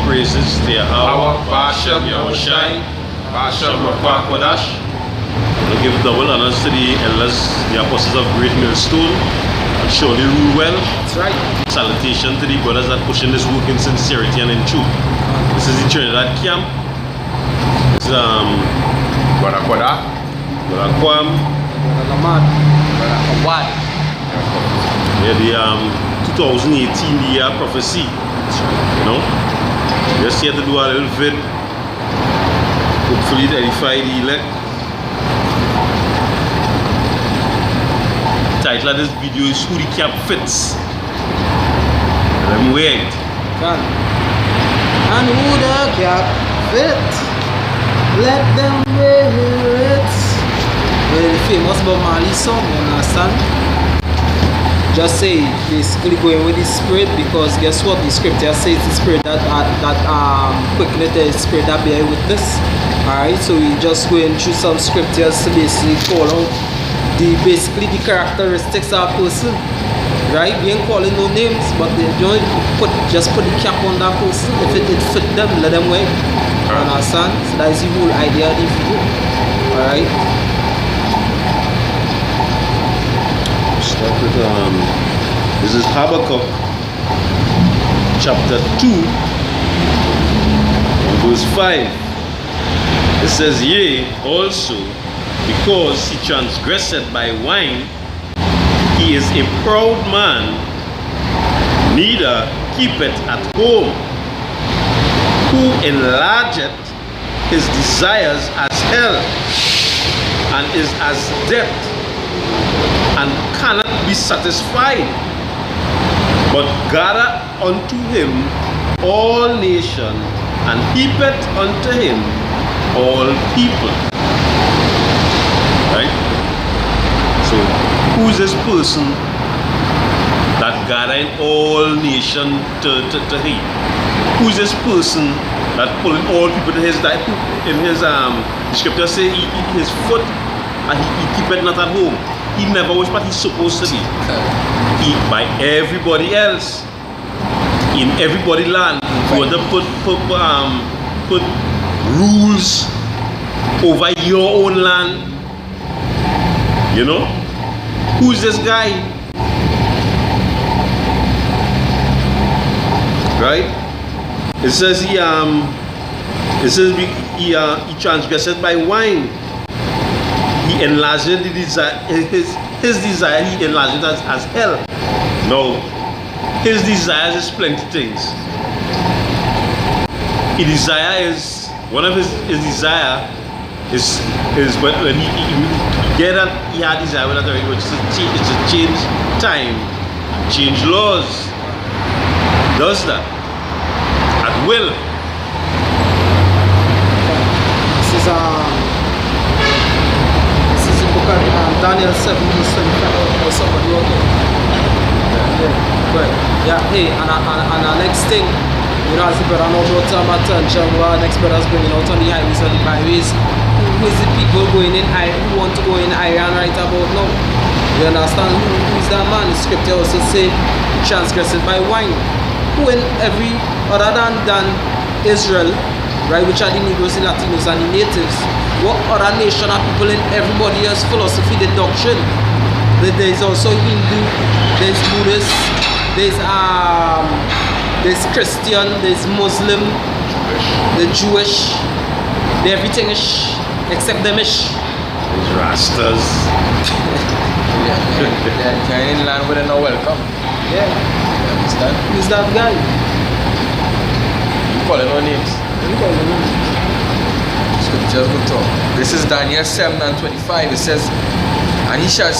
praises to Yahweh, Ba'ashem Yahushai, Ba'ashem Rakwakwadash. We give double honors to the elders, the apostles of Great Millstone, and surely rule well. That's right. Salutation to the brothers that pushing this work in sincerity and in truth. This is the Trinidad camp. This is Brother Kwada, Brother Kwam. Brother Lamad. Brother Awad. Yeah, the 2018 year prophecy. You know? Just here to do a little bit. Hopefully to edify the elect. The title of this video is Who the Cap Fits. Let me wait. Can. And who the cap fit? Let them wear it. Very famous Bob Marley song, you understand? Just say basically going with the spirit, because guess what? The scripture says the spirit that quickeneth the spirit that bear witness. Alright, so we just going through some scriptures to basically call out basically the characteristics of a person. Right? We ain't calling no names, but they just put the cap on that person. If it fit them, let them wear it. You understand? So that is the whole idea of the video. Alright? Start with this is Habakkuk chapter 2 verse 5. It says, Yea, also, because he transgressed by wine, he is a proud man, neither keepeth at home, who enlargeth his desires as hell, and is as death, and cannot be satisfied, but gather unto him all nations, and heapeth unto him all people. Right? So, who's this person that gathering all nations to him? Who's this person that pulling all people to his life? In his the scripture say his foot and he keepeth not at home. He never was what he's supposed to be. He by everybody else in everybody land who want to put rules over your own land. You know? Who's this guy? Right? It says he transgressed by wine. He enlarged the desire, his desire, he enlarged it as hell. No. His desires is plenty things. His desire is, one of his desire is when he get that he had desire with that already, which is to change time, change laws. Does that at will. This is the book of Daniel 7 verse 25 or somebody wrote it. Yeah, right. Yeah, hey, and our next thing, you know, as the brother know about attention, our next brother's bringing out on the highways and the byways. Who is the people going in who want to go in Iran right about now? You understand? Who is that man? The scripture also say transgressed by wine. Who in every other than Israel, right, which are the Negroes, the Latinos and the natives, what other nation are people in everybody else's philosophy, the doctrine? There's also Hindu, there's Buddhist, there's Christian, there's Muslim, the Jewish, the everything is except them ish. There's Rastas. they're in land where they're not welcome. Yeah. You understand? Who's that guy? You calling no names. Scriptures will talk. This is Daniel 7 and 25. It says, And he shall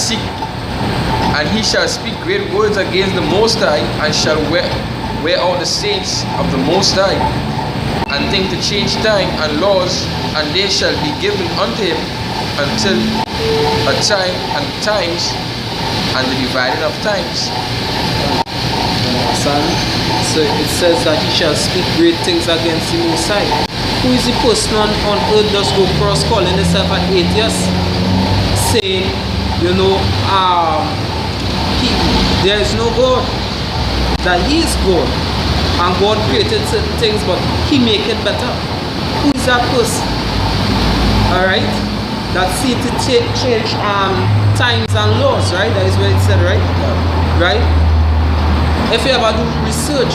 speak great words against the Most High, and shall wear out the saints of the Most High, and think to change time and laws, and they shall be given unto him until a time and times, and the dividing of times. Son. So it says that he shall speak great things against the Most High. Who is the person on earth just go cross calling himself an atheist, saying, you know, there is no God, that he is God. and God created certain things, but He make it better. Who is that person? Alright? That seem to change times and laws, right? That is what it said, right? Right? If you ever do research,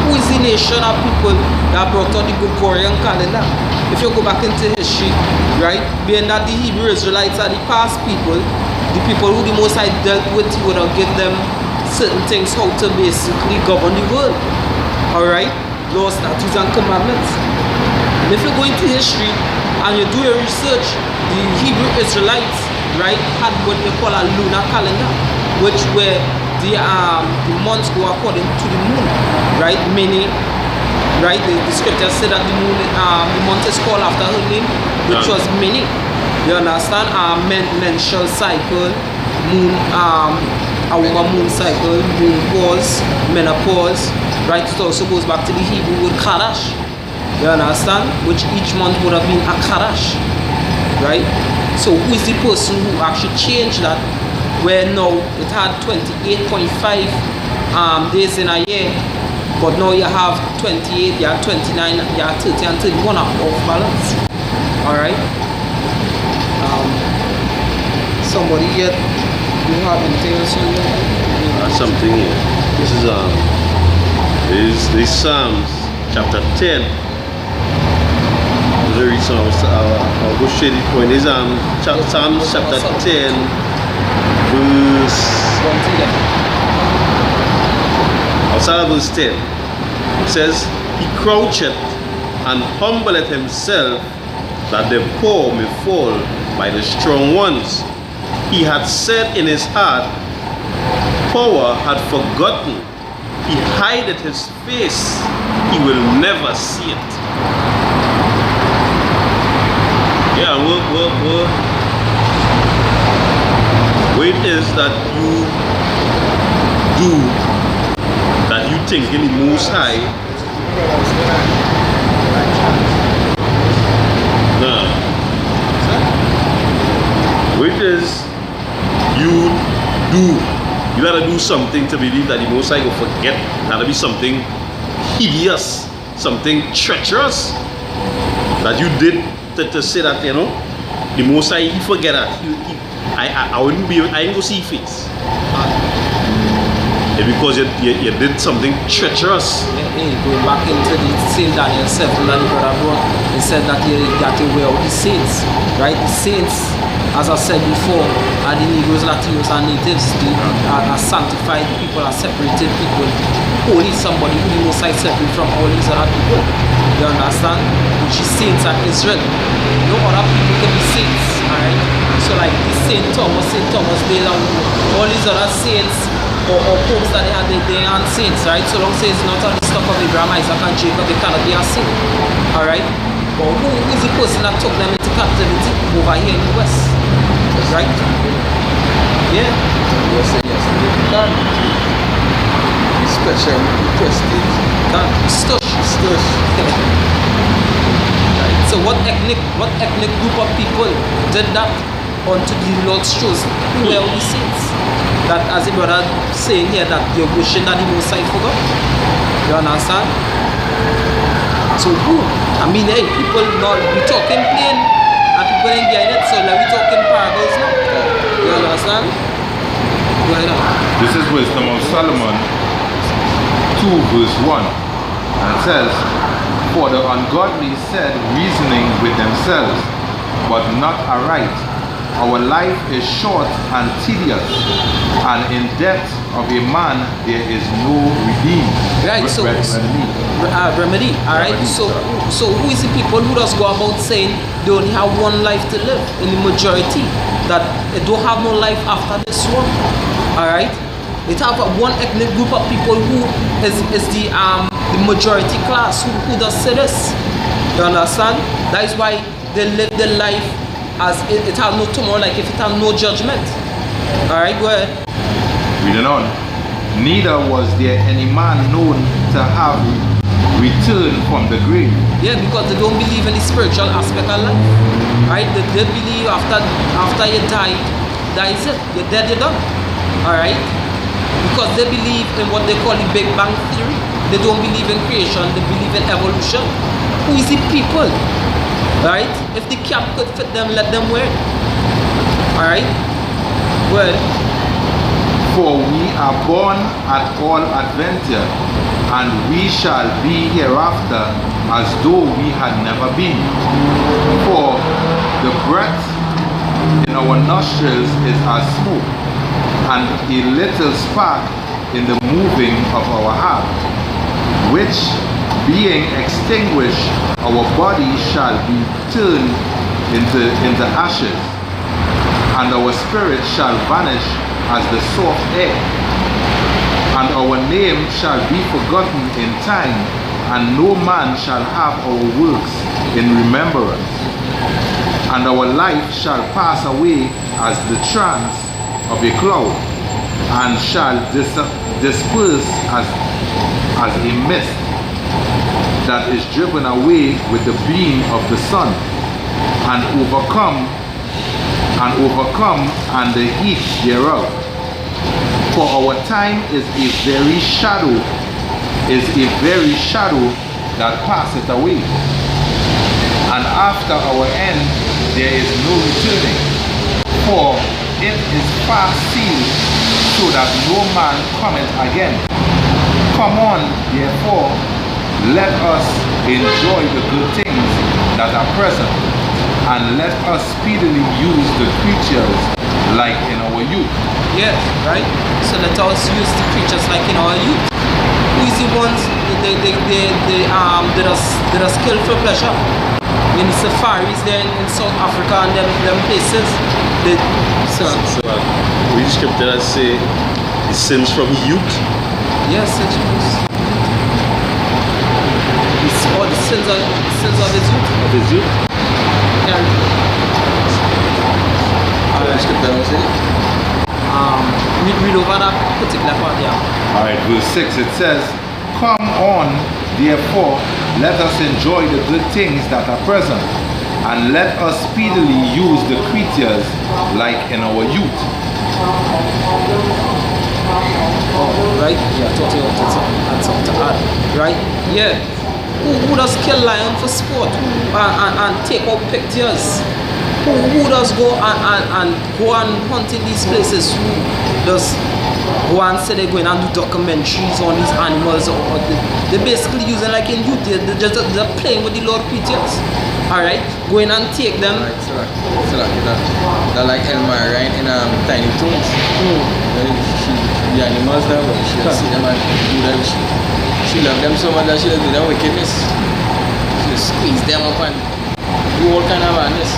who is the nation of people that brought out the Gregorian calendar? If you go back into history, right? Being that the Hebrew Israelites are the past people, the people who the Most High dealt with, He would have given them certain things how to basically govern the world. Alright? Laws, statutes, and commandments. And if you go into history and you do your research, the Hebrew Israelites, right, had what they call a lunar calendar, which were the months go according to the moon, right? Meaning, right, the scriptures say that the moon, the month is called after her name, which was Mini. You understand? Menstrual cycle, moon, our moon cycle, moon pause, menopause, right? It also goes back to the Hebrew word Kadash. You understand? Which each month would have been a Kadash, right? So who is the person who actually changed that? Where now it had 28.5 days in a year, but now you have 28, you have 29, you have 30 and 31 are off balance. Alright? Somebody yet, you have anything else on there? Something here. This is Psalms chapter 10. The reason I'll go straight to the point is Psalms chapter 10, verse. I'll start at verse 10. It says, He croucheth and humbleth himself, that the poor may fall by the strong ones. He had said in his heart, power had forgotten. He hideth his face, he will never see it. Yeah, what it is that you do, that you think in the Most High. Nah. What it is you do. You gotta do something to believe that the Most High will forget. That'll be something hideous, something treacherous that you did to say that, you know, the Most High, He forget that. I wouldn't be, I ain't go see your face. It's because you did something treacherous. Hey, going back into the same Daniel 7 that the brother brought, he said that you got to wear the saints, right? The saints, as I said before, are the Negroes, Latinos, and natives. They are sanctified people, are separated people. Only somebody who the Most High separate from all these other people. You understand? Which is saints and Israel. No other people can be saints, alright? So like the Saint Thomas, they don't, all these other saints or popes that they had, they aren't saints, right? So long say it's not on the stock of Abraham, Isaac, and Jacob, they cannot be a saint, alright? But who is the person that took them into captivity over here in the West, right? Yeah. Yes, God. Special prestige. God. Stush. Right. So what ethnic group of people did that unto the Lord's chosen? Who were the saints? That, as the brother saying here, that you're wishing that the Most High forgot. You understand? So who? I mean, hey, people not we talking plain and people ain't getting it, so like we talking parables now. You understand? Go ahead on. This is Wisdom of Solomon 2 verse 1. And it says, For the ungodly said, reasoning with themselves, but not aright. Our life is short and tedious, and in death of a man there is no redeem. Right, so remedy. Alright, so who is the people who does go about saying they only have one life to live in the majority, that they don't have no life after this one? Alright, it have one ethnic group of people who is the majority class who does say this. You understand? That is why they live their life as it has no tomorrow, like if it has no judgment. Alright, go ahead. Reading on. Neither was there any man known to have returned from the grave. Yeah, because they don't believe in the spiritual aspect of life. Right? They believe after you die, that is it. You're dead, you're done. Alright? Because they believe in what they call the Big Bang Theory. They don't believe in creation, they believe in evolution. Who is the people? Right? If the cap could fit them, let them wear it. Alright? Well, For we are born at all adventure, and we shall be hereafter as though we had never been. For the breath in our nostrils is as smoke, and a little spark in the moving of our heart, which being extinguished, our body shall be turned into ashes, and our spirit shall vanish as the soft air, and our name shall be forgotten in time, and no man shall have our works in remembrance, and our life shall pass away as the trance of a cloud, and shall disperse as a mist that is driven away with the beam of the sun, and overcome and the heat thereof. For our time is a very shadow that passeth away, and after our end there is no returning. For it is fast sealed, so that no man cometh again. Come on, therefore, let us enjoy the good things that are present, and let us speedily use the creatures like in our youth. yes, right? So let us use the creatures like in our youth. Who is the ones that are skilled for pleasure? In safaris there in South Africa and them places. So we scripture that say the sins from youth. Yes, it is. It's all the sins of his youth. Of his youth. And The scripture don't say it. read over that particular part, yeah. Alright, verse 6 it says, Come on, therefore, let us enjoy the good things that are present, and let us speedily use the creatures like in our youth. Right? Yeah, totally and something to add. Right? Yeah. Who does kill lion for sport and take out pictures? Who does go and go and hunt in these places? Who does go and say they're going and do documentaries on these animals? Or they're basically using like in youth, they're playing with the Lord creatures. Alright? Going and take them. Right, so that like Elmer, right, in Tiny Toons. The animals now, but she see them and do them. She love them so much that she does do them wickedness. She squeeze them up and do all kind of madness.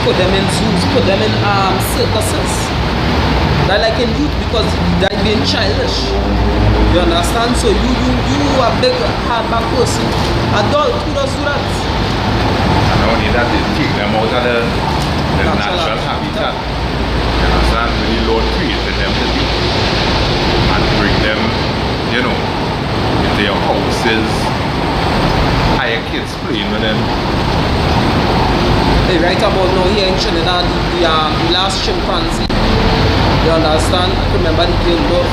Put them in zoos, put them in circuses. They're like in youth because they're being childish. You understand? So you are a big hardback person. Adult, who does do that? And not only that, they take them out of the natural habitat. You understand? When the Lord created them to be, and bring them, into your houses, hire kids playing with them. Hey, right about now here in Trinidad, the last chimpanzee. You understand? I remember the girl love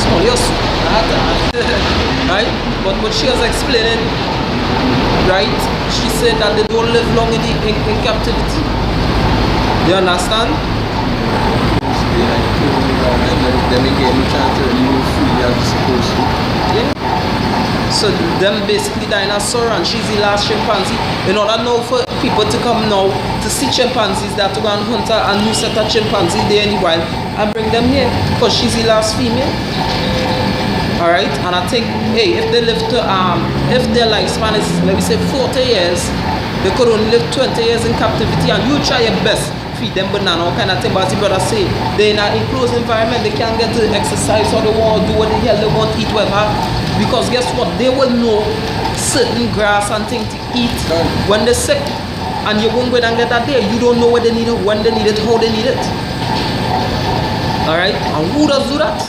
small yes, right? But what she was explaining, right? She said that they don't live long in captivity. You understand? They make any chance to really move freely as they're supposed to. Yeah. So them basically dinosaur and she's the last chimpanzee. In order now for people to come now to see chimpanzees, they have to go and hunt a new set of chimpanzees there in the wild and bring them here because she's the last female. Alright, and I think, hey, if they live to if their lifespan is, let me say 40 years, they could only live 20 years in captivity, and you try your best feed them banana or kind of thing, but as the brother say, they're in an enclosed environment, they can't get to exercise or they want to do what the hell they want to eat, whatever. Because guess what? They will know certain grass and things to eat when they're sick. And you won't go and get that there. You don't know where they need it, when they need it, how they need it. Alright? And who does do that?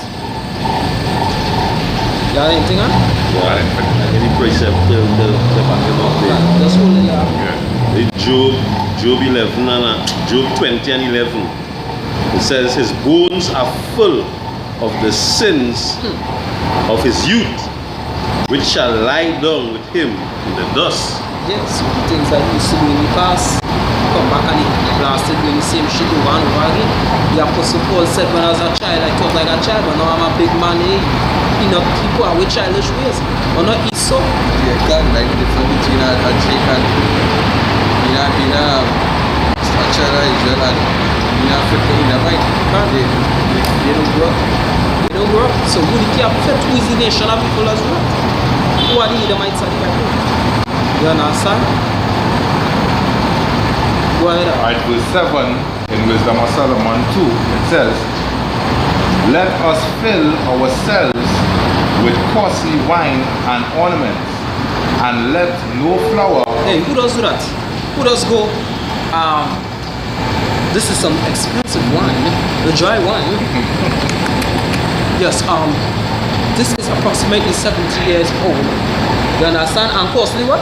You got anything on? Yeah, any precept the back of the Just hold it up. Job 11 and Job 20 and 11. It says his bones are full of the sins of his youth, which shall lie down with him in the dust. Yes, things that used to do in the past, come back and he blasted doing the same shit over and over again. The Apostle Paul said, when I was a child, I thought like a child, but now I'm a big man. Enough people are with childish ways. Or not Esau. You can't like the difference between a chick and being a child of Israel and being African in the mind. They don't grow up. They don't grow up. So who the key affect who is the nation of people as well? Who are the Edomites of the Bible? You understand? Go ahead. Alright, verse 7 in Wisdom of Solomon 2, it says, let us fill ourselves with costly wine and ornaments, and let no flour. Hey, who does do that? Who does go, this is some expensive wine, the dry wine. Yes, this is approximately 70 years old. You understand? And costly what?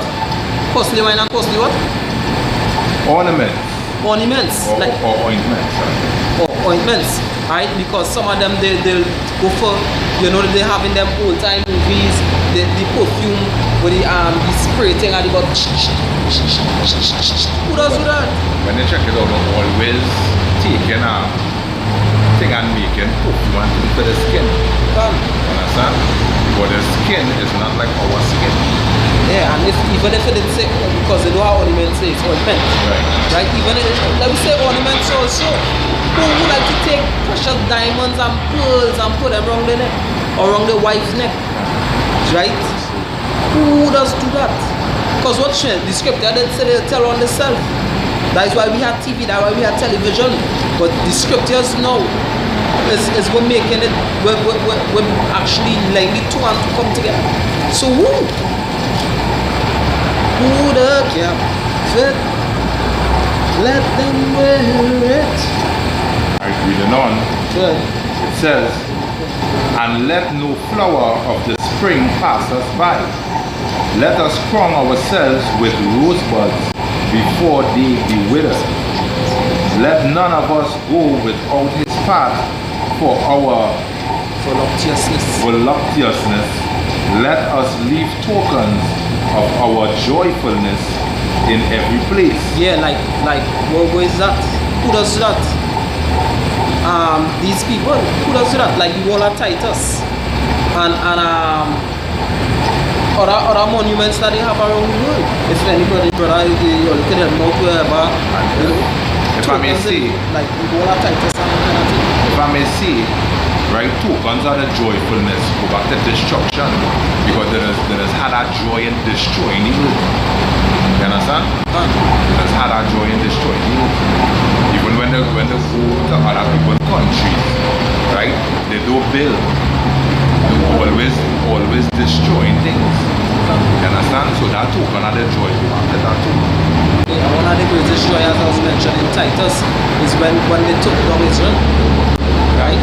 Costly wine and costly what? Ornaments. Ornaments. Or ointments. Or ointments, right? Because some of them they'll go for, you know, they have in them old time movies the perfume with the spray thing at the bottom. Who does do that? When they check it out, they're always taking a thing and making perfume and thing for the skin. Understand? But the skin is not like our skin. Yeah, and even if it didn't say, because they know how ornaments say it's ointment. Right? Even if, let me say ornaments also. Who would like to take precious diamonds and pearls and put them around the neck or around the wife's neck? Right? Who does do that? Because what the scripture did say they tell on themselves. That is why we have TV, that's why we have television. But the scriptures now is we're making it, we're actually likely to and to come together. So who the cap fit? Let them wear it. Alright, reading on. Good. It says, and let no flower of the spring pass us by. Let us crown ourselves with rosebuds before they be withered. Let none of us go without his path for our voluptuousness. Let us leave tokens of our joyfulness in every place. Yeah, like where is that? Who does that? These people, who does that? Like the wall of Titus and other monuments that they have around the world. If anybody, brother, you look at them out wherever, you know. If I may say, like the wall of Titus and kind of thing. if I may say, right, tokens are the joyfulness go back to destruction, because there is had a joy in destroying the earth. You understand? There is had a joy in destroying the earth. Even when they go to other people's countries, right, they do build. They always destroying things. You understand? So that token are the joy go back to that too. Yeah, one of the greatest joy, as I was mentioning in Titus, is when they took down Israel. Right?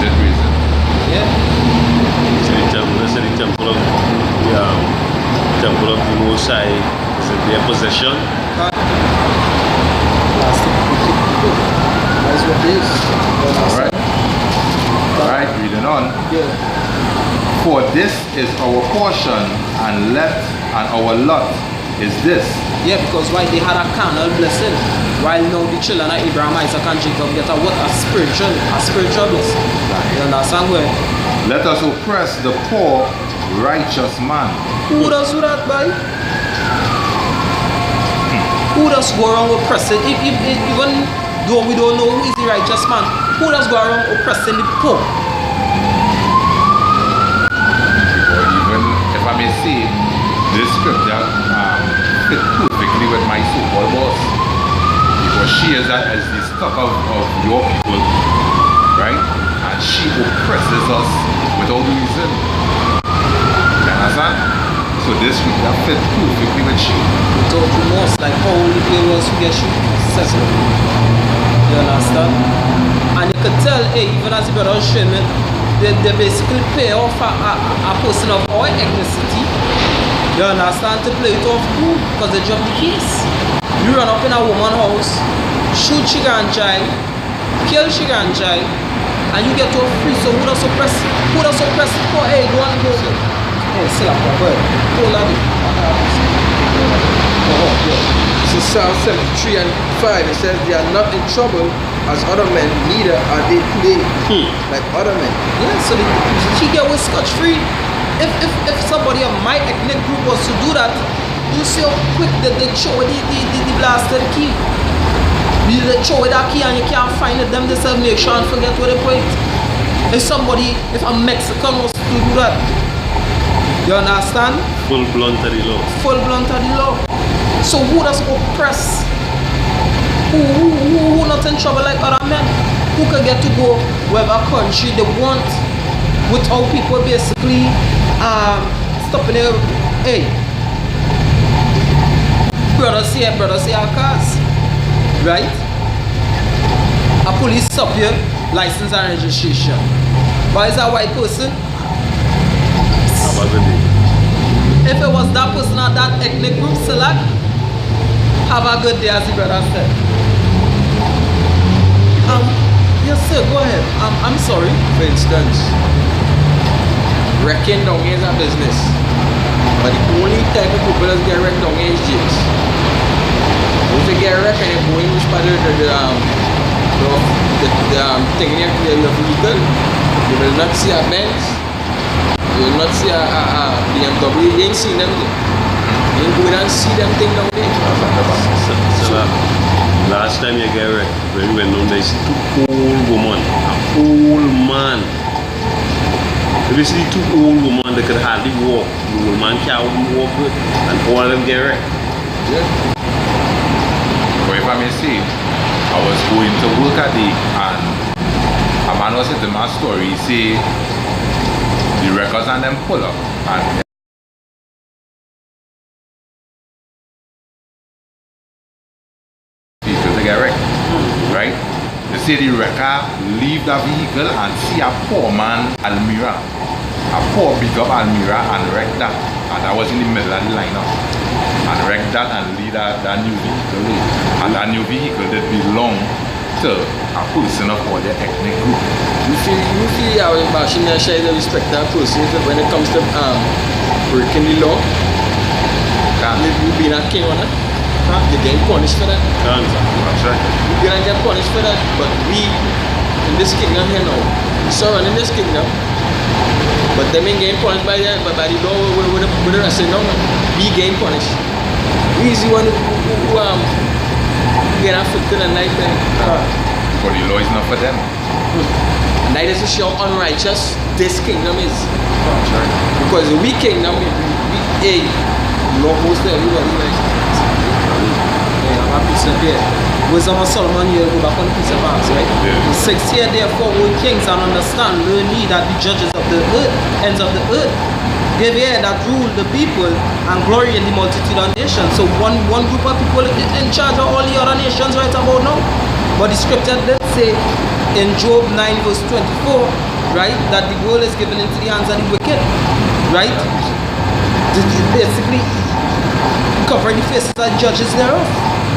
Reason. Yeah. So the temple of the Most High is in their possession. That's what it is. Alright, reading on. Yeah. For this is our portion, and our lot is this. Yeah, because why they had a carnal blessing, while now the children of Abraham, Isaac, and Jacob get a spiritual blessing. You understand where? Let us oppress the poor, righteous man. Who does do that, boy? Who does go around oppressing? Even though we don't know who is the righteous man, who does go around oppressing the poor? Or even, if I may say, this scripture fit perfectly with my so-called boss, because she is the stock of your people, right? And she oppresses us without reason. You understand? So this scripture fit perfectly with she. Without remorse, like how only they was who get you successful. You understand? And you could tell, hey, even as the brother was showing me, they basically pay off a person of our ethnicity. You understand? To play it off good, because they drop the case. You run up in a woman's house, shoot she and child, kill she and child, and you get to a free, so who does suppress? Who does suppress? Go, hey, go on, go. Hey, still up, go ahead. Go, laddie. Oh, yeah. So Psalm 73 and 5, it says, they are not in trouble as other men, neither are they today like other men. Yeah, so she get away scotch-free. If somebody of my ethnic group was to do that, you see how quick they throw the blast to the key. They throw that key and you can't find it. Them themselves make sure and forget where they put it. If a Mexican was to do that, you understand? Full blunt of the law. Full blunt of the law. So who does oppress? Who not in trouble like other men? Who could get to go wherever country they want without people basically stopping their, hey, brother say our cars, right? A police stop you, license and registration. Why is that white person? Have a good day. If it was that person or that ethnic group select, have a good day, as the brother said. Yes sir, go ahead. I'm sorry. For instance, wrecking down here is a business. But the only type of people that get wrecked down here is gyms. If they get wrecked and they go in which part of the thing near your vehicle, you will not see a Benz, you will not see a BMW, you ain't seen them there. You ain't going and see them thing down there. So last time you get wrecked, when we went down there, you see two old women, an old man. If you see two old women, they could hardly walk. The old man can't walk good, and all of them get wrecked. Yeah. But if I may say, I was going to work a day and a man was telling my story. He say the records and them pull up and vehicle to get wrecked, right? They say the wrecker leave the vehicle and see a poor man Almira, a poor big up Almira and wreck that, and I was in the middle of the lineup. And wreck that and lead that new vehicle. And that new vehicle that belong to a person of all their ethnic group. You feel how machine and share the respect that person when it comes to breaking the law. You being a king on it, you get punished for that. Can't. That's right. You're gonna get punished for that. But we in this kingdom here now, we surround in this kingdom. But them ain't getting punished by the law with the rest of them. We getting punished. We is the one who get afflicted at night time. But the law is not for them. And that is to show how unrighteous this kingdom is. That's right. Because the weak kingdom, we law goes to everybody. Like, Yeah, I'm happy to hear. Wisdom of Solomon, you go back on the piece of arms, right? Yeah. The 6 year therefore, O kings, and understand, learn ye that the judges of the earth, ends of the earth, give ear that rule the people and glory in the multitude of nations. So one group of people in charge of all the other nations right about now. But the scripture did say in Job 9 verse 24, right, that the world is given into the hands of the wicked, right? Basically covering the faces of judges thereof,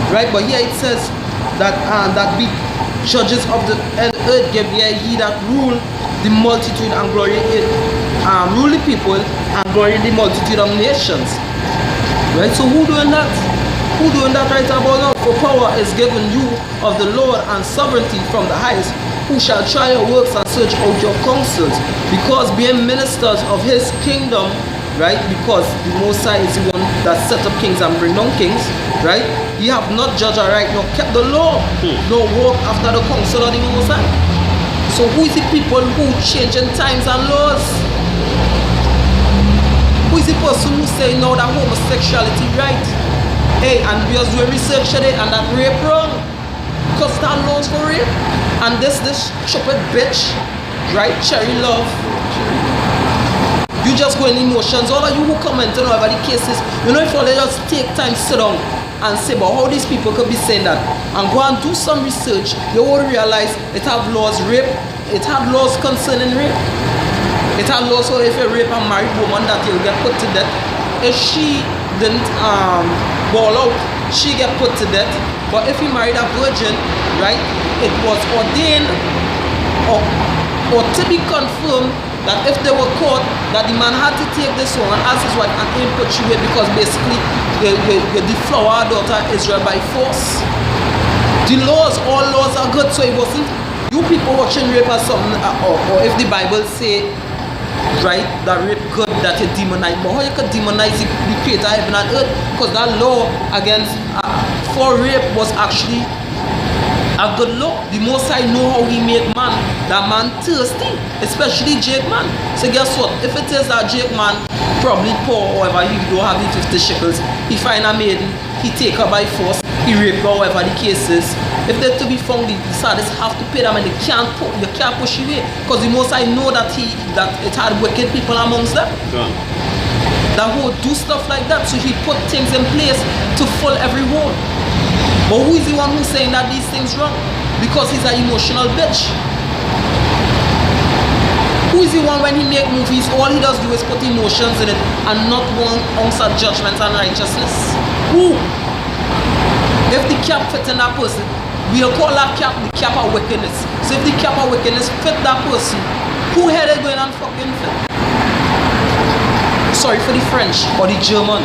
right? But here it says that be judges of the earth, give ear ye that rule the multitude and glory in rule the people and glory in the multitude of nations, right? So who doing that? Who doing that right about now? For power is given you of the Lord and sovereignty from the highest, who shall try your works and search out your counsels, because being ministers of his kingdom, right? Because the Most High is the one that set up kings and bring down kings, right? Ye have not judged aright, nor kept the law, nor walked after the counsel of the Most High. So who is the people who change in times and laws? Who is the person who say no that homosexuality right? Hey, and we just do research today and that rape wrong. Cause that laws for rape. And this stupid bitch, right? Cherry Love. You just go in emotions. All of you who comment on whatever the case is, you know, if all they just take time to sit down and say, but how these people could be saying that, and go and do some research, you will realize it have laws rape, it have laws concerning rape. It had laws so if you rape a married woman that you'll get put to death. If she didn't ball out, she get put to death. But if you married a virgin, right, it was ordained or or to be confirmed that if they were caught, that the man had to take this woman as his wife and him put you away because basically you deflower our daughter Israel by force. The laws, all laws are good, so it wasn't you people watching rape as something, or if the Bible say, right, that rape good, that you demonize, but how you could demonize the creator of heaven and earth? Because that law against, for rape was actually a good law. The Most High know how he make man, that man thirsty, especially Jake man. So guess what, if it is that Jake man, probably poor or whatever, he don't have the 50 shekels, he find a maiden, he take her by force, he rape her, whatever the case is. If they're to be found, the sadist have to pay them and you can't push away. Because the Most High know that it had wicked people amongst them. Gone. That would do stuff like that, so he put things in place to fill every hole. But who is the one who's saying that these things wrong? Because he's an emotional bitch. Who is the one when he make movies, all he does do is put emotions in it and not one ounce of judgment and righteousness? Who? If the cap fit in that person, we'll call that cap the cap of wickedness. So if the cap of wickedness fit that person, who had it going on fucking fit? Sorry for the French or the German.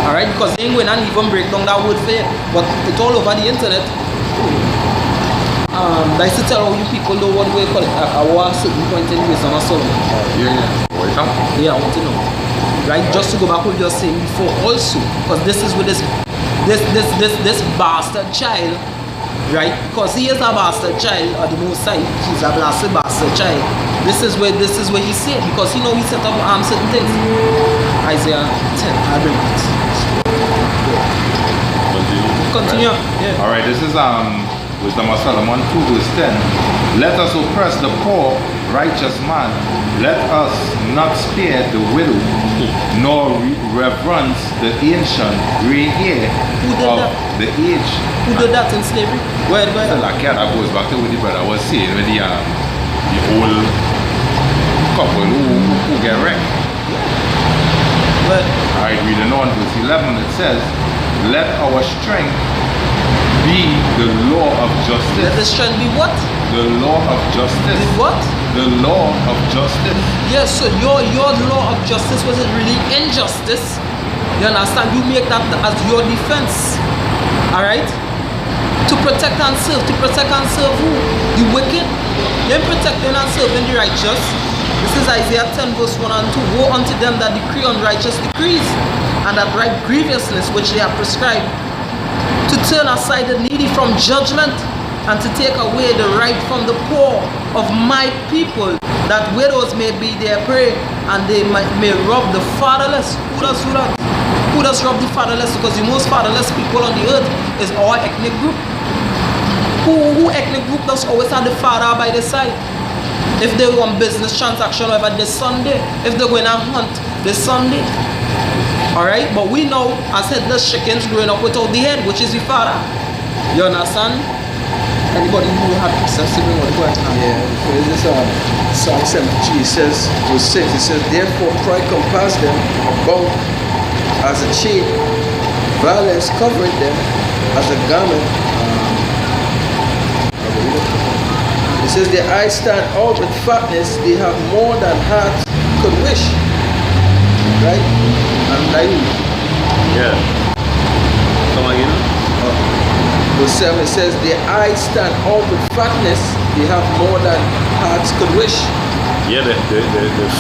Alright, because they ain't going and even break down that word for you. But it's all over the internet. That's to tell all you people know what we call it. I was a certain point in wisdom or something. Yeah, I want to know. Right, just to go back what you were saying before also. Because this is with this bastard child. Right? Because he is a bastard child of the Most High. He's a blasted bastard child. This is where he said, because he know he set up certain things. Isaiah 10, I bring it. Continue. Yeah. Alright, this is Wisdom of Solomon 2 verse 10. Let us oppress the poor, righteous man. Let us not spare the widow, nor reverence the ancient gray hair of the age. Who did that in slavery? Where? So like that goes back to what the brother was saying with the old couple who get wrecked. Where? Alright, reading on verse 11, it says, let our strength be the law of justice. Let the strength be what? The law of justice. The what? The law of justice. Yes, so your law of justice wasn't really injustice. You understand? You make that as your defense. Alright? To protect and serve. To protect and serve who? The wicked? Then protecting and serving the righteous. This is Isaiah 10 verse 1 and 2. Woe unto them that decree unrighteous decrees, and that write grievousness which they have prescribed, to turn aside the needy from judgment, and to take away the right from the poor of my people, that widows may be their prey, and they may rob the fatherless. Who does that? Who does rob the fatherless? Because the most fatherless people on the earth is our ethnic group. Who ethnic group does always have the father by the side? If they want business transaction over this Sunday, if they're going to hunt this Sunday. Alright, but we know as headless chickens growing up without the head, which is the father. You understand? Anybody who have access to me, go ahead. Yeah, so this Psalm 73, it says, verse 6, it says, therefore pride compassed them about as a chain, violence covered them as a garment. It says, their eyes stand out with fatness, they have more than heart could wish. Right? And like, Yeah. Come again? verse 7, it says, their eyes stand out with fatness, they have more than hearts could wish. Yeah, the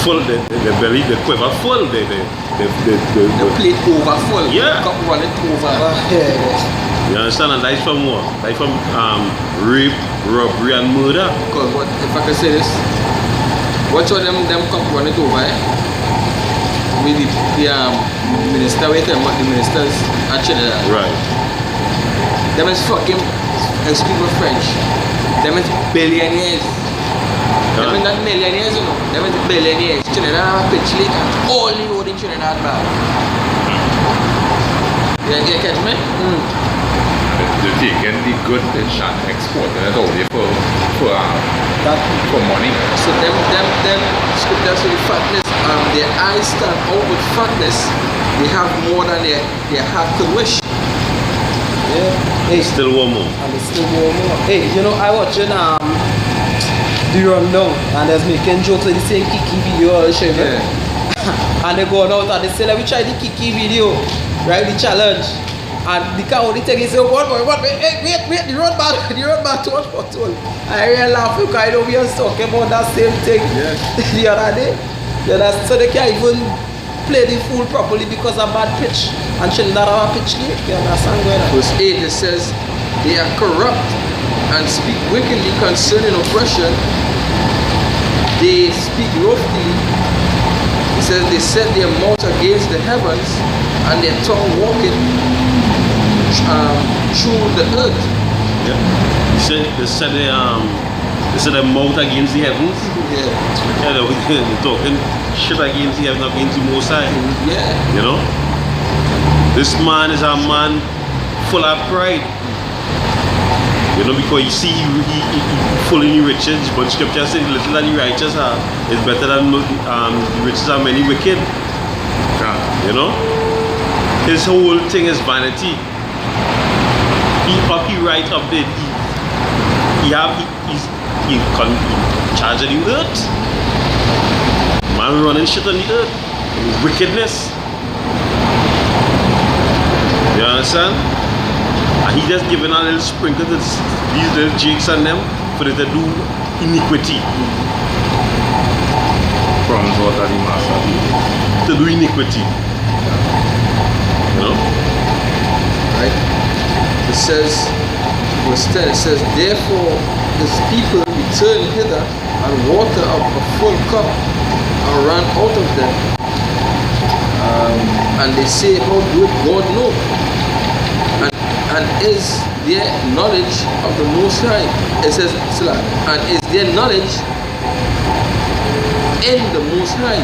full, the belly, the quiver full, the plate over full. Yeah. Cup running over. You understand? And that's from what? That's from rape, robbery, and murder. Because what, if I can say this, watch all them cup running over, eh? With the minister, wait them, what the ministers actually. Right. Them is fucking, excuse my French, them is billionaires. Them is not millionaires, you know. Them is billionaires. Trinidad have a pitch lake and all the road in Trinidad bad. You catch me? They're taking the good fish and exporting it out there for money. So them scriptures with fatness, their eyes stand out with fatness. They have more than their heart could wish. Yeah. Hey, Still one more. and it's still more. Hey, you know, I watching the rundown, and they're making jokes with the same Kiki video. I'll show you. Yeah. And they go out and they say, let me try the Kiki video, right? The challenge. And the car only take it, say, what, wait, the road back to what pothole. I really laugh because I know we are talking about that same thing the other day. So they can't even play the fool properly because of bad pitch. And shouldn't that have a pitch league? You understand? Verse 8, it says, they are corrupt and speak wickedly concerning oppression. They speak loftily. It says they set their mouth against the heavens and their tongue walketh through the earth. Yeah. They said their mouth against the heavens. Yeah. Yeah, they're talking shit against the heavens, against the Most High. Yeah. You know? This man is a man full of pride. You know, because you see he full in the riches, but scripture says little that the righteous are is better than the riches are many wicked. You know? His whole thing is vanity. He right up there. He's charge of the earth. Man running shit on the earth. Wickedness. You understand? And he just giving a little sprinkle to these little jakes on them for them to do iniquity. From what are the master? To do iniquity. You know? Right? It says, verse 10, it says, therefore his people return hither, and water of a full cup are run out of them. And they say, how good God know? And is their knowledge of the Most High? It says, and is their knowledge in the Most High?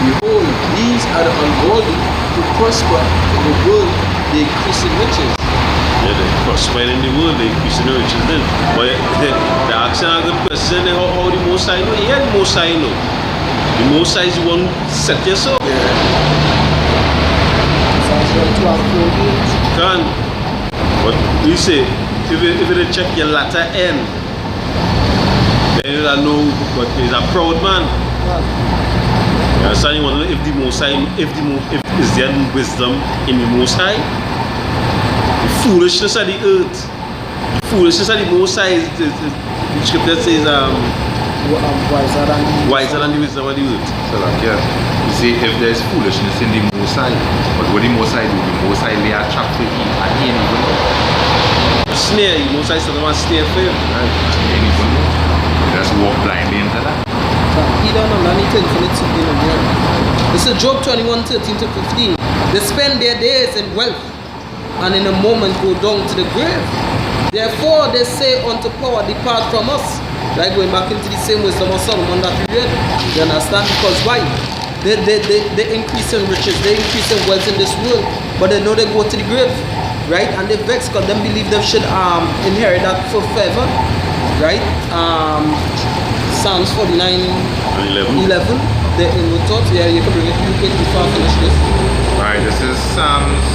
Behold, these are the ungodly who prosper in the world, they increase in riches. Yeah, they prosper in the world, they increase in the riches then. But the asking a good question, how the Most High know? Yeah, the Most High know. The Most High is the one who set yourself. Can. But you say, if you check your latter end, then you know, but he's a proud man. You understand? You want to know if the Most High, if is there wisdom in the Most High? The foolishness of the earth, the foolishness of the Most High is the scripture says wiser than the wisdom of the earth. So like, yeah. You see, if there's foolishness in the Most High, but what the Most High do, the Most High lay a trap for him and he ain't even know. Snare, the Most High said I want snare for him. Right? He ain't even know. You just walk blindly into that. He don't know anything for it to be in there. This is Job 21:13-15. They spend their days in wealth, and in a moment go down to the grave. Therefore they say unto power, depart from us. Right, going back into the same wisdom of Solomon that we read. You understand? Because why? They increase in riches, they increase in wealth in this world, but they know they go to the grave. Right? And they vex because they believe they should inherit that for forever. Right? Psalms 49:11. The inward thoughts. Yeah, you can bring it. You can before I finish this. Alright, this is Psalms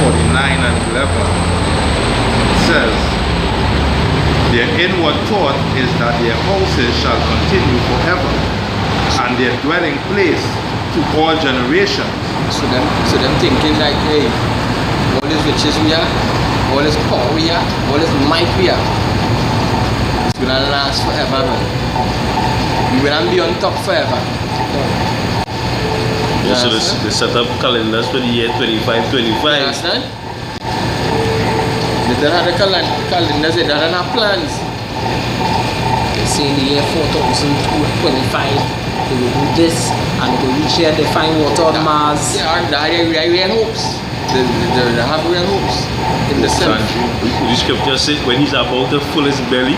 49:11. It says, their inward thought is that their houses shall continue forever, and their dwelling place to all generations. So them thinking like, hey, all these riches we are, all this power we are, all this might we are, it's gonna last forever, man. We will be on top forever. Yeah, so they set up calendars for the year 25. You understand? They don't have the calendars, they don't have plans. They say in the year 4025 they will do this, and they will reach here, they find water on Mars. Yeah, they real hopes. They have real hopes in the sense. The scripture says when he's about to fill his belly,